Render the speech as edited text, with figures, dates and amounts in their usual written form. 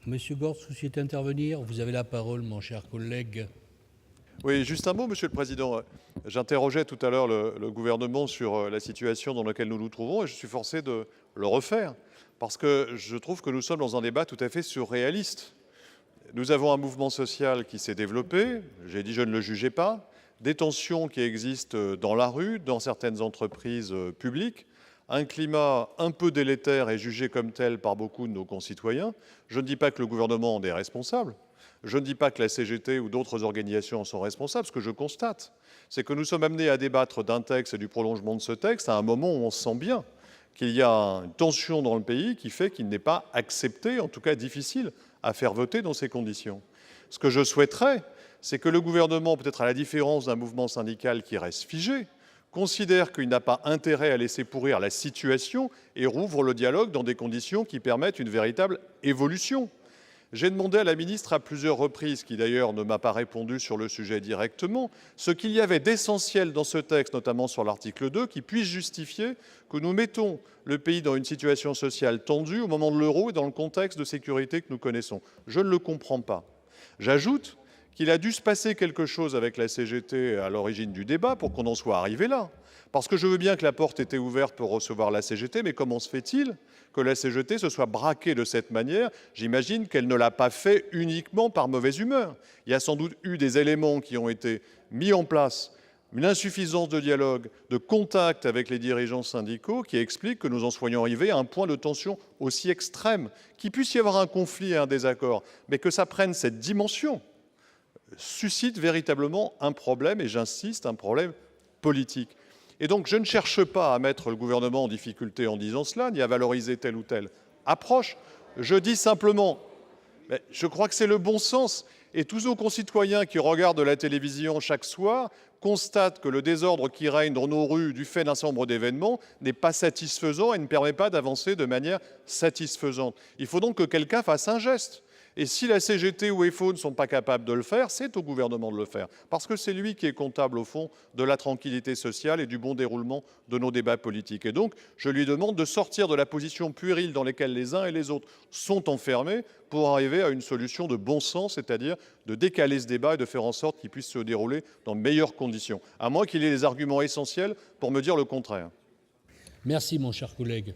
Monsieur Gorce, vous souhaitez intervenir? Vous avez la parole, mon cher collègue. Oui, juste un mot, Monsieur le Président. J'interrogeais tout à l'heure le gouvernement sur la situation dans laquelle nous nous trouvons et je suis forcé de le refaire parce que je trouve que nous sommes dans un débat tout à fait surréaliste. Nous avons un mouvement social qui s'est développé, j'ai dit je ne le jugeais pas, des tensions qui existent dans la rue, dans certaines entreprises publiques, un climat un peu délétère et jugé comme tel par beaucoup de nos concitoyens. Je ne dis pas que le gouvernement en est responsable. Je ne dis pas que la CGT ou d'autres organisations en sont responsables. Ce que je constate, c'est que nous sommes amenés à débattre d'un texte et du prolongement de ce texte à un moment où on sent bien qu'il y a une tension dans le pays qui fait qu'il n'est pas accepté, en tout cas difficile, à faire voter dans ces conditions. Ce que je souhaiterais, c'est que le gouvernement, peut-être à la différence d'un mouvement syndical qui reste figé, considère qu'il n'a pas intérêt à laisser pourrir la situation et rouvre le dialogue dans des conditions qui permettent une véritable évolution. J'ai demandé à la ministre à plusieurs reprises, qui d'ailleurs ne m'a pas répondu sur le sujet directement, ce qu'il y avait d'essentiel dans ce texte, notamment sur l'article 2, qui puisse justifier que nous mettons le pays dans une situation sociale tendue au moment de l'euro et dans le contexte de sécurité que nous connaissons. Je ne le comprends pas. J'ajoute qu'il a dû se passer quelque chose avec la CGT à l'origine du débat pour qu'on en soit arrivé là. Parce que je veux bien que la porte était ouverte pour recevoir la CGT, mais comment se fait-il que la CGT se soit braquée de cette manière? J'imagine qu'elle ne l'a pas fait uniquement par mauvaise humeur. Il y a sans doute eu des éléments qui ont été mis en place, une insuffisance de dialogue, de contact avec les dirigeants syndicaux qui expliquent que nous en soyons arrivés à un point de tension aussi extrême, qu'il puisse y avoir un conflit et un désaccord, mais que ça prenne cette dimension suscite véritablement un problème, et j'insiste, un problème politique. Et donc je ne cherche pas à mettre le gouvernement en difficulté en disant cela, ni à valoriser telle ou telle approche. Je dis simplement, mais je crois que c'est le bon sens. Et tous nos concitoyens qui regardent la télévision chaque soir constatent que le désordre qui règne dans nos rues du fait d'un certain nombre d'événements n'est pas satisfaisant et ne permet pas d'avancer de manière satisfaisante. Il faut donc que quelqu'un fasse un geste. Et si la CGT ou EFO ne sont pas capables de le faire, c'est au gouvernement de le faire. Parce que c'est lui qui est comptable, au fond, de la tranquillité sociale et du bon déroulement de nos débats politiques. Et donc, je lui demande de sortir de la position puérile dans laquelle les uns et les autres sont enfermés pour arriver à une solution de bon sens, c'est-à-dire de décaler ce débat et de faire en sorte qu'il puisse se dérouler dans de meilleures conditions. À moins qu'il ait des arguments essentiels pour me dire le contraire. Merci, mon cher collègue.